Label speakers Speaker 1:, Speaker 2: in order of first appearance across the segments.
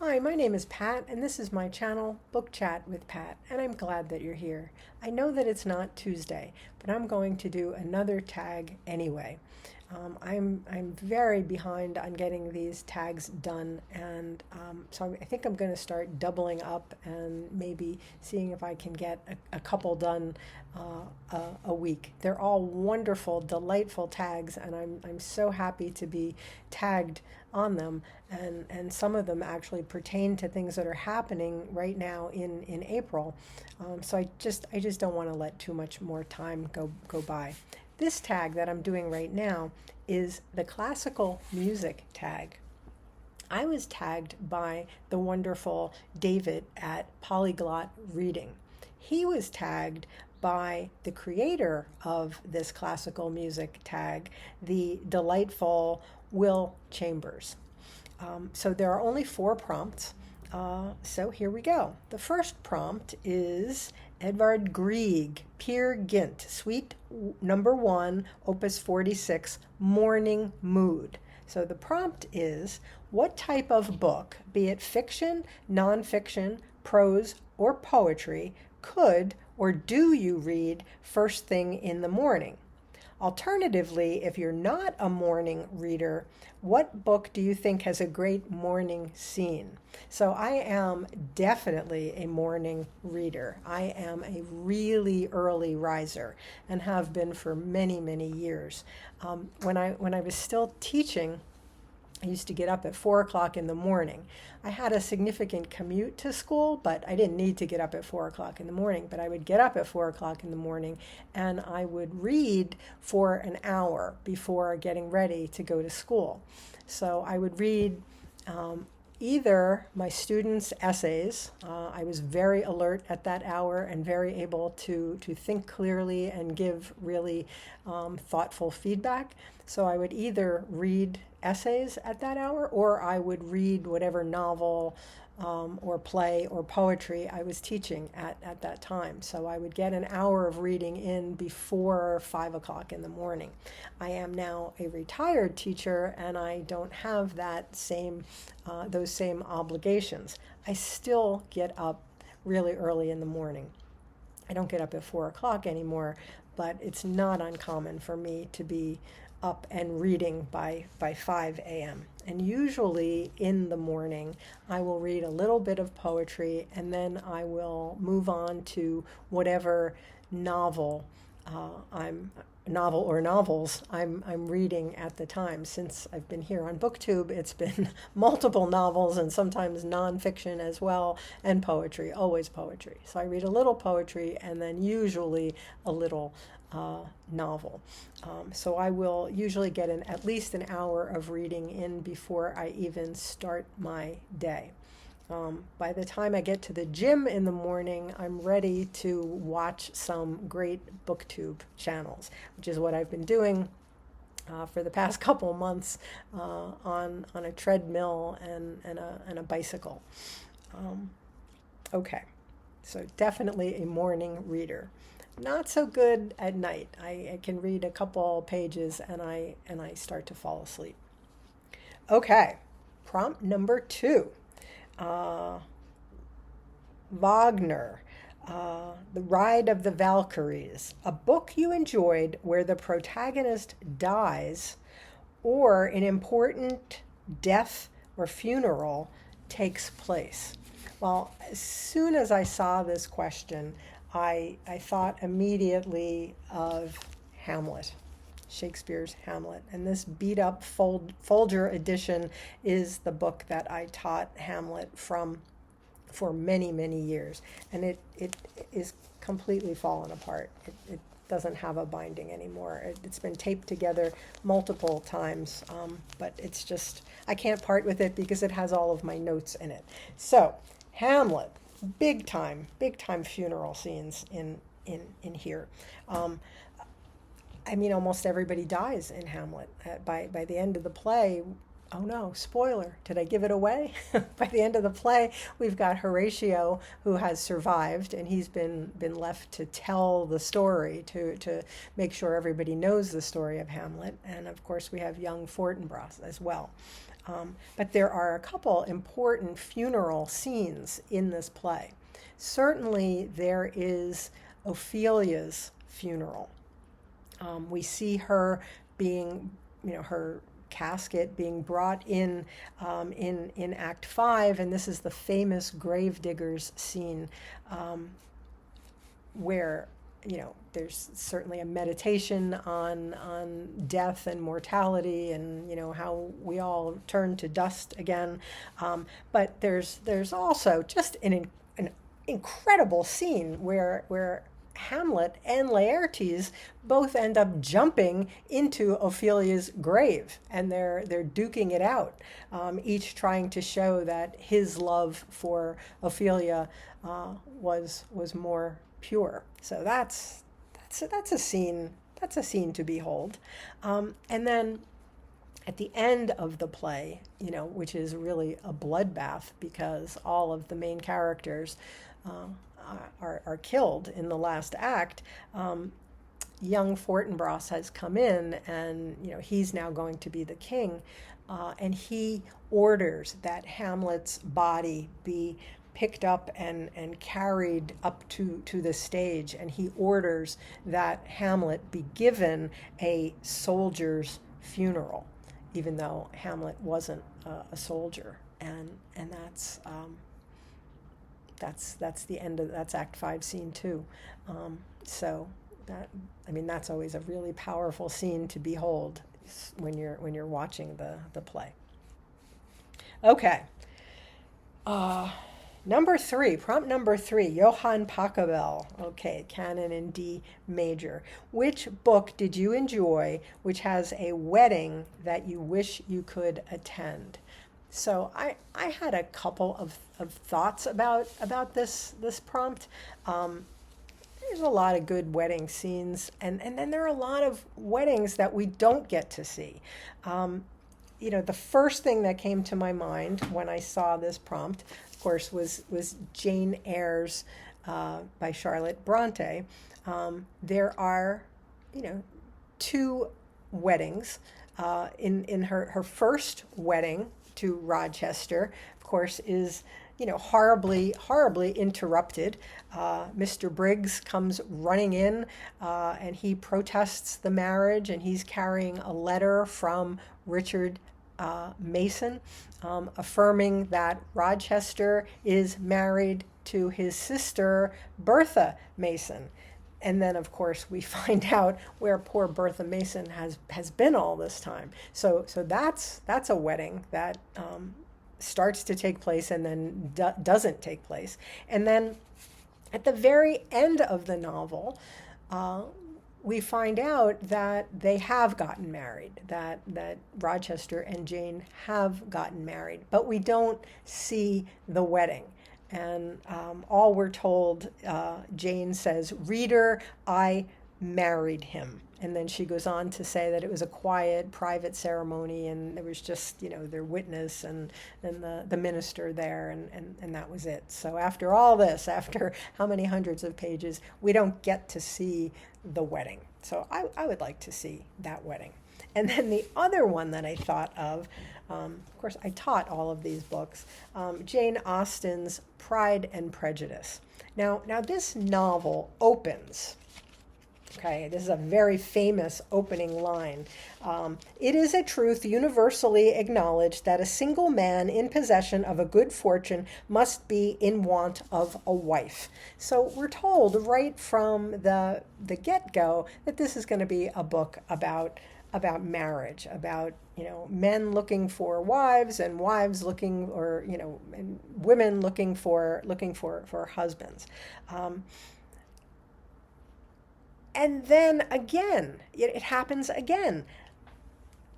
Speaker 1: Hi, my name is Pat, and this is my channel, Book Chat with Pat, and I'm glad that you're here. I know that it's not Tuesday, but I'm going to do another tag anyway. I'm very behind on getting these tags done, and so I think I'm going to start doubling up and maybe seeing if I can get a couple done a week. They're all wonderful, delightful tags, and I'm so happy to be tagged on them, and some of them actually pertain to things that are happening right now in April. So I just don't want to let too much more time go by. This tag that I'm doing right now is the classical music tag. I was tagged by the wonderful David at Polyglot Reading. He was tagged by the creator of this classical music tag, the delightful Will Chambers. So there are only 4 prompts. So here we go. The first prompt is Edvard Grieg, Peer Gynt, Suite number 1, Opus 46, Morning Mood. So the prompt is, what type of book, be it fiction, nonfiction, prose, or poetry, could or do you read first thing in the morning? Alternatively, if you're not a morning reader, what book do you think has a great morning scene? So I am definitely a morning reader. I am a really early riser and have been for many, many years. When I was still teaching, I used to get up at 4 o'clock in the morning. I had a significant commute to school, but I didn't need to get up at 4 o'clock in the morning. But I would get up at 4 o'clock in the morning and I would read for an hour before getting ready to go to school. So I would read either my students' essays. I was very alert at that hour and very able to think clearly and give really thoughtful feedback. So I would either read essays at that hour, or I would read whatever novel or play or poetry I was teaching at that time. So I would get an hour of reading in before 5 o'clock in the morning. I am now a retired teacher and I don't have that those same obligations. I still get up really early in the morning. I don't get up at 4 o'clock anymore, but it's not uncommon for me to be up and reading by 5 a.m. And usually in the morning, I will read a little bit of poetry and then I will move on to whatever novel or novels I'm reading at the time. Since I've been here on BookTube, it's been multiple novels and sometimes nonfiction as well, and poetry, always poetry. So I read a little poetry and then usually a little novel. So I will usually get at least an hour of reading in before I even start my day. By the time I get to the gym in the morning, I'm ready to watch some great BookTube channels, which is what I've been doing for the past couple months on a treadmill and a bicycle. Okay, so definitely a morning reader. Not so good at night. I can read a couple pages and I start to fall asleep. Okay, prompt number 2. Wagner, The Ride of the Valkyries, a book you enjoyed where the protagonist dies or an important death or funeral takes place. Well, as soon as I saw this question, I thought immediately of Hamlet, Shakespeare's Hamlet. And this beat up Folger edition is the book that I taught Hamlet from for many, many years. And it is completely fallen apart. It doesn't have a binding anymore. It's been taped together multiple times, but it's just, I can't part with it because it has all of my notes in it. So, Hamlet. Big time funeral scenes in here. I mean, almost everybody dies in Hamlet. By the end of the play, oh no, spoiler, did I give it away? By the end of the play, we've got Horatio, who has survived, and he's been left to tell the story, to make sure everybody knows the story of Hamlet. And of course, we have young Fortinbras as well. But there are a couple important funeral scenes in this play. Certainly there is Ophelia's funeral. We see her being, her casket being brought in Act 5, and this is the famous gravediggers scene where there's certainly a meditation on death and mortality, and how we all turn to dust again. But there's also just an incredible scene where Hamlet and Laertes both end up jumping into Ophelia's grave, and they're duking it out, each trying to show that his love for Ophelia was more pure. So that's a scene to behold. And then at the end of the play, which is really a bloodbath because all of the main characters are killed in the last act, young Fortinbras has come in, and he's now going to be the king, and he orders that Hamlet's body be picked up and carried up to the stage, and he orders that Hamlet be given a soldier's funeral, even though Hamlet wasn't a soldier, and that's the end of that's Act 5, Scene 2. So that's always a really powerful scene to behold when you're watching the play. Okay. Number 3, prompt number 3, Johann Pachelbel. Okay, Canon in D major. Which book did you enjoy which has a wedding that you wish you could attend? So I had a couple of thoughts about this prompt. There's a lot of good wedding scenes, and then there are a lot of weddings that we don't get to see. The first thing that came to my mind when I saw this prompt, of course, was Jane Eyre's by Charlotte Bronte. There are, 2 weddings. In her first wedding to Rochester, of course, is horribly interrupted. Mr. Briggs comes running in, and he protests the marriage, and he's carrying a letter from Richard Mason, affirming that Rochester is married to his sister Bertha Mason. And then, of course, we find out where poor Bertha Mason has been all this time. So that's a wedding that starts to take place and then doesn't take place. And then at the very end of the novel, we find out that they have gotten married, that Rochester and Jane have gotten married, but we don't see the wedding. And all we're told, Jane says, "Reader, I married him." And then she goes on to say that it was a quiet, private ceremony, and there was just, their witness and the minister there, and that was it. So after all this, after how many hundreds of pages, we don't get to see the wedding. So I would like to see that wedding. And then the other one that I thought of course, I taught all of these books, Jane Austen's Pride and Prejudice. Now this novel opens. Okay, this is a very famous opening line. It is a truth universally acknowledged that a single man in possession of a good fortune must be in want of a wife. So we're told right from the get-go that this is going to be a book about marriage, about men looking for wives and wives looking, or and women looking for husbands. And then again, it happens again.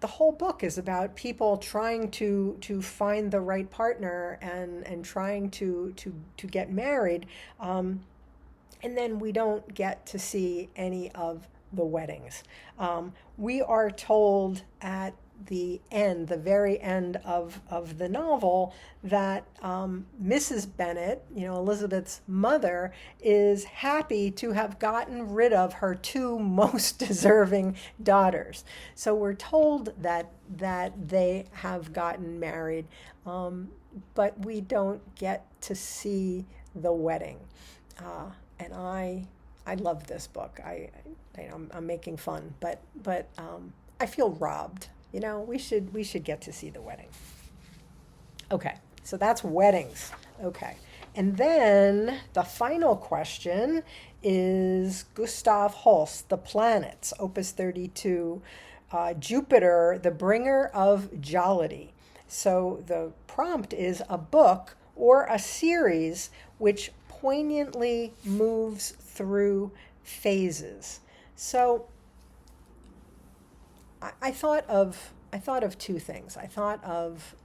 Speaker 1: The whole book is about people trying to find the right partner and trying to get married. And then we don't get to see any of the weddings. We are told at the very end of the novel, that Mrs. Bennet, Elizabeth's mother, is happy to have gotten rid of her two most deserving daughters. So we're told that they have gotten married, but we don't get to see the wedding. And I love this book. I'm making fun, but I feel robbed. We should get to see the wedding. Okay, so that's weddings. Okay, and then the final question is Gustav Holst, The Planets, Opus 32, Jupiter, the Bringer of Jollity. So the prompt is a book or a series which poignantly moves through phases. So I thought of two things. I thought of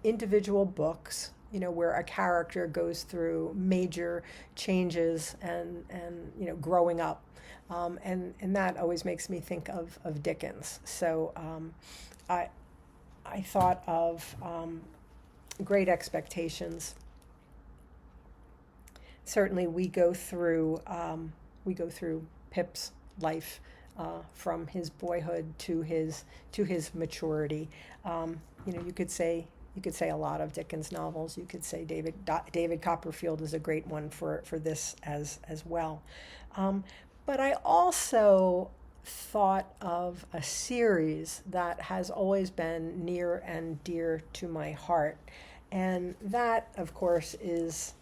Speaker 1: individual books, where a character goes through major changes and growing up, and that always makes me think of Dickens. So I thought of Great Expectations. Certainly, we go through Pip's life. From his boyhood to his maturity. You could say a lot of Dickens novels. You could say David Copperfield is a great one for this as well. But I also thought of a series that has always been near and dear to my heart, and that, of course, is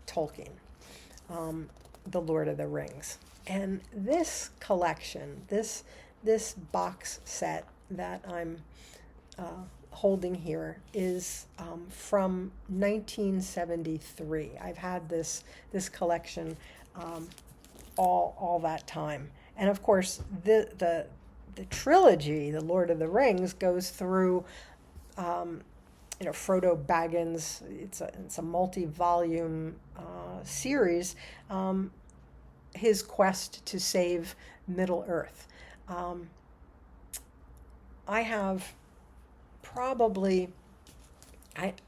Speaker 1: Tolkien, The Lord of the Rings. And this collection, this box set that I'm holding here is from 1973. I've had this collection all that time. And of course, the trilogy, The Lord of the Rings, goes through Frodo Baggins. It's a multi-volume series. His quest to save Middle-earth. I have probably I've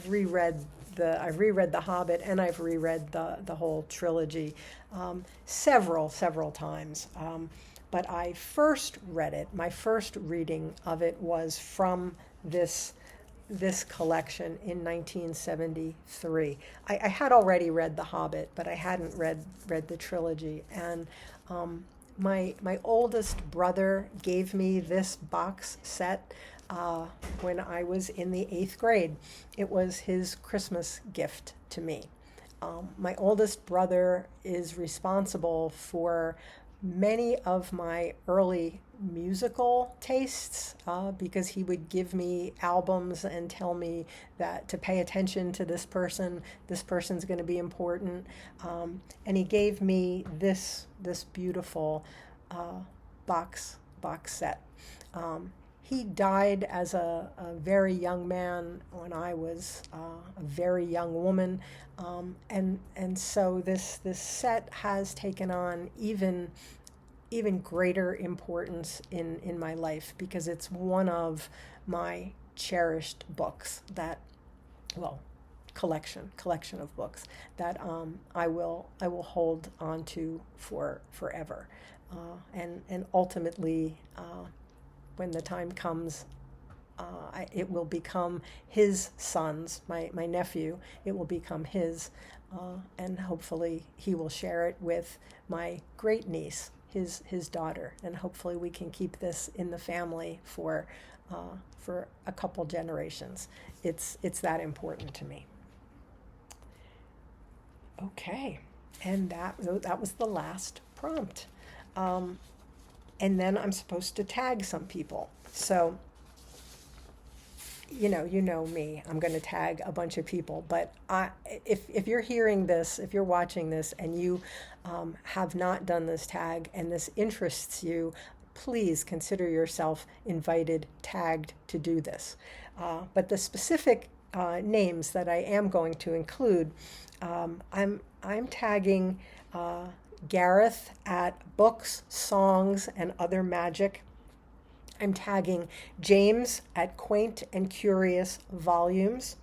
Speaker 1: reread The Hobbit, and I've reread the whole trilogy several times. But I first read it. My first reading of it was from this collection in 1973. I had already read The Hobbit, but I hadn't read the trilogy. And my oldest brother gave me this box set when I was in the 8th grade. It was his Christmas gift to me. My oldest brother is responsible for many of my early musical tastes because he would give me albums and tell me that to pay attention to this person's going to be important, and he gave me this beautiful box set. He died as a very young man when I was a very young woman, and so this set has taken on even greater importance in my life, because it's one of my cherished books collection of books that I will hold on to for forever, and ultimately when the time comes, it will become his son's, my nephew. It will become his, and hopefully he will share it with my great niece, his daughter, and hopefully we can keep this in the family for a couple generations. It's that important to me. Okay, and that was the last prompt. And then I'm supposed to tag some people. So, you know me, I'm going to tag a bunch of people. But if you're hearing this, if you're watching this, and you have not done this tag and this interests you, please consider yourself invited, tagged to do this. But the specific names that I am going to include, I'm tagging Gareth at Books, Songs, and Other Magic. I'm tagging James at Quaint and Curious Volumes.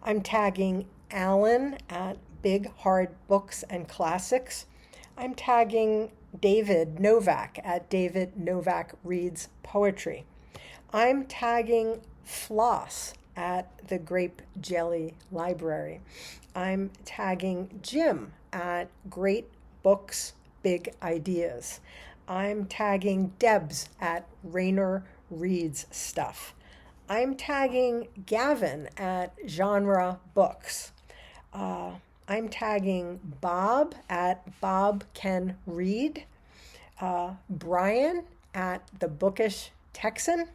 Speaker 1: I'm tagging Alan at Big Hard Books and Classics. I'm tagging David Novak at David Novak Reads Poetry. I'm tagging Floss at the Grape Jelly Library. I'm tagging Jim at Great Books, Big Ideas. I'm tagging Debs at Rainer Reads Stuff. I'm tagging Gavin at Genre Books. I'm tagging Bob at Bob Can Read. Brian at The Bookish Texan.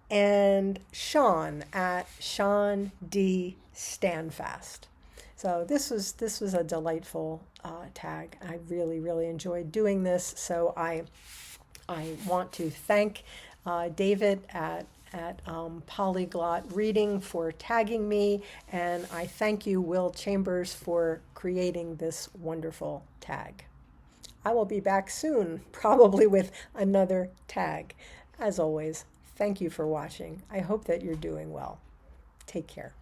Speaker 1: And Sean at Sean D. Standfast. So this was a delightful tag. I really enjoyed doing this. So I want to thank David at Polyglot Reading for tagging me, and I thank you, Will Chambers, for creating this wonderful tag. I will be back soon, probably with another tag. As always, thank you for watching. I hope that you're doing well. Take care.